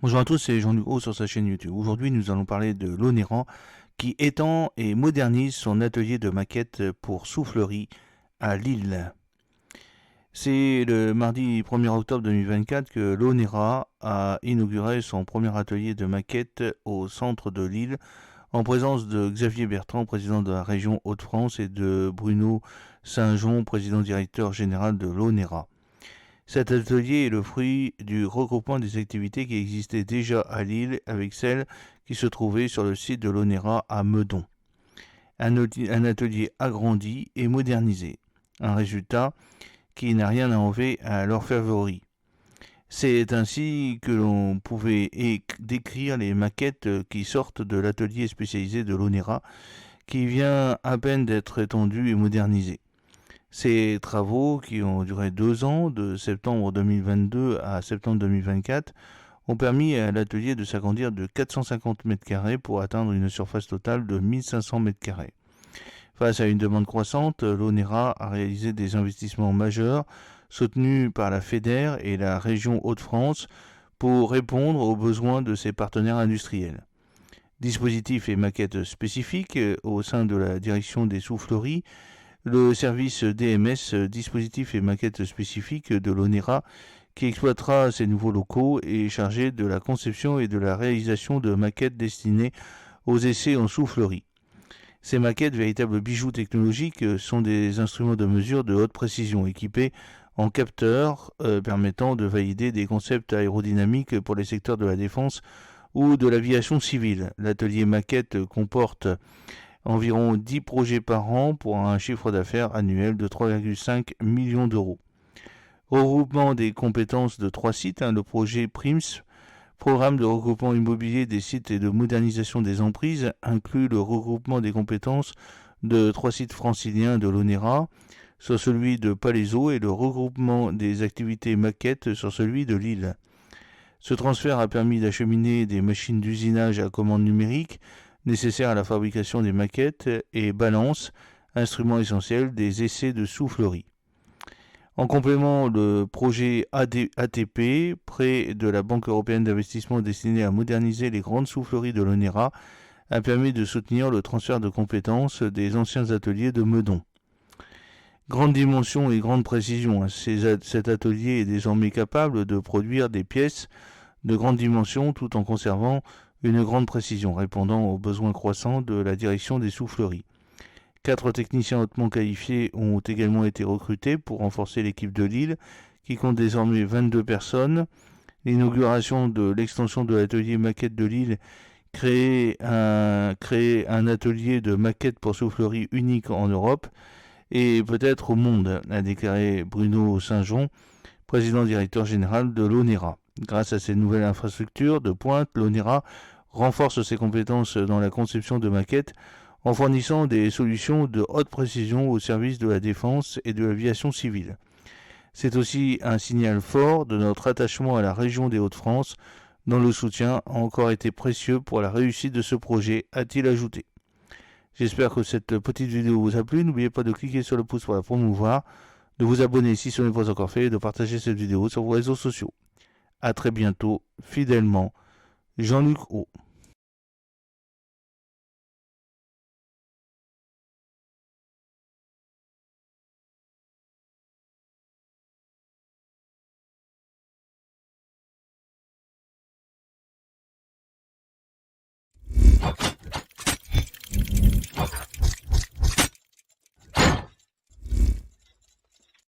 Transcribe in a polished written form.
Bonjour à tous, c'est Jean-Luc Haut sur sa chaîne YouTube. Aujourd'hui, nous allons parler de l'Oneran qui étend et modernise son atelier de maquettes pour soufflerie à Lille. C'est le mardi 1er octobre 2024 que l'Onera a inauguré son premier atelier de maquettes au centre de Lille en présence de Xavier Bertrand, président de la région Hauts-de-France, et de Bruno Saint-Jean, président directeur général de l'Onera. Cet atelier est le fruit du regroupement des activités qui existaient déjà à Lille avec celles qui se trouvaient sur le site de l'Onera à Meudon. Un atelier agrandi et modernisé. Un résultat qui n'a rien à enlever à l'orfèvrerie. C'est ainsi que l'on pouvait décrire les maquettes qui sortent de l'atelier spécialisé de l'Onera, qui vient à peine d'être étendu et modernisé. Ces travaux, qui ont duré 2 ans, de septembre 2022 à septembre 2024, ont permis à l'atelier de s'agrandir de 450 m² pour atteindre une surface totale de 1500 m². Face à une demande croissante, l'Onera a réalisé des investissements majeurs soutenus par la FEDER et la région Hauts-de-France pour répondre aux besoins de ses partenaires industriels. Dispositifs et maquettes spécifiques au sein de la direction des souffleries, le service DMS, dispositifs et maquettes spécifiques de l'Onera, qui exploitera ces nouveaux locaux, est chargé de la conception et de la réalisation de maquettes destinées aux essais en soufflerie. Ces maquettes, véritables bijoux technologiques, sont des instruments de mesure de haute précision équipés en capteurs permettant de valider des concepts aérodynamiques pour les secteurs de la défense ou de l'aviation civile. L'atelier maquette comporte environ 10 projets par an pour un chiffre d'affaires annuel de 3,5 millions d'euros. Regroupement des compétences de 3 sites, le projet PRIMS, programme de regroupement immobilier des sites et de modernisation des emprises, inclut le regroupement des compétences de 3 sites franciliens de l'Onera sur celui de Palaiseau et le regroupement des activités maquettes sur celui de Lille. Ce transfert a permis d'acheminer des machines d'usinage à commande numérique nécessaires à la fabrication des maquettes et balance, instrument essentiel des essais de soufflerie. En complément, le projet ATP, prêt de la Banque européenne d'investissement destiné à moderniser les grandes souffleries de l'Onera, a permis de soutenir le transfert de compétences des anciens ateliers de Meudon. Grande dimension et grande précision, cet atelier est désormais capable de produire des pièces de grande dimension tout en conservant une grande précision, répondant aux besoins croissants de la direction des souffleries. 4 techniciens hautement qualifiés ont également été recrutés pour renforcer l'équipe de Lille, qui compte désormais 22 personnes. L'inauguration de l'extension de l'atelier maquette de Lille créer un atelier de maquette pour soufflerie unique en Europe et peut-être au monde, a déclaré Bruno Saint-Jean, président directeur général de l'Onera. Grâce à ces nouvelles infrastructures de pointe, l'Onera renforce ses compétences dans la conception de maquettes en fournissant des solutions de haute précision au service de la défense et de l'aviation civile. C'est aussi un signal fort de notre attachement à la région des Hauts-de-France, dont le soutien a encore été précieux pour la réussite de ce projet, a-t-il ajouté. J'espère que cette petite vidéo vous a plu. N'oubliez pas de cliquer sur le pouce pour la promouvoir, de vous abonner si ce n'est pas encore fait et de partager cette vidéo sur vos réseaux sociaux. A très bientôt, fidèlement, Jean-Luc Haut.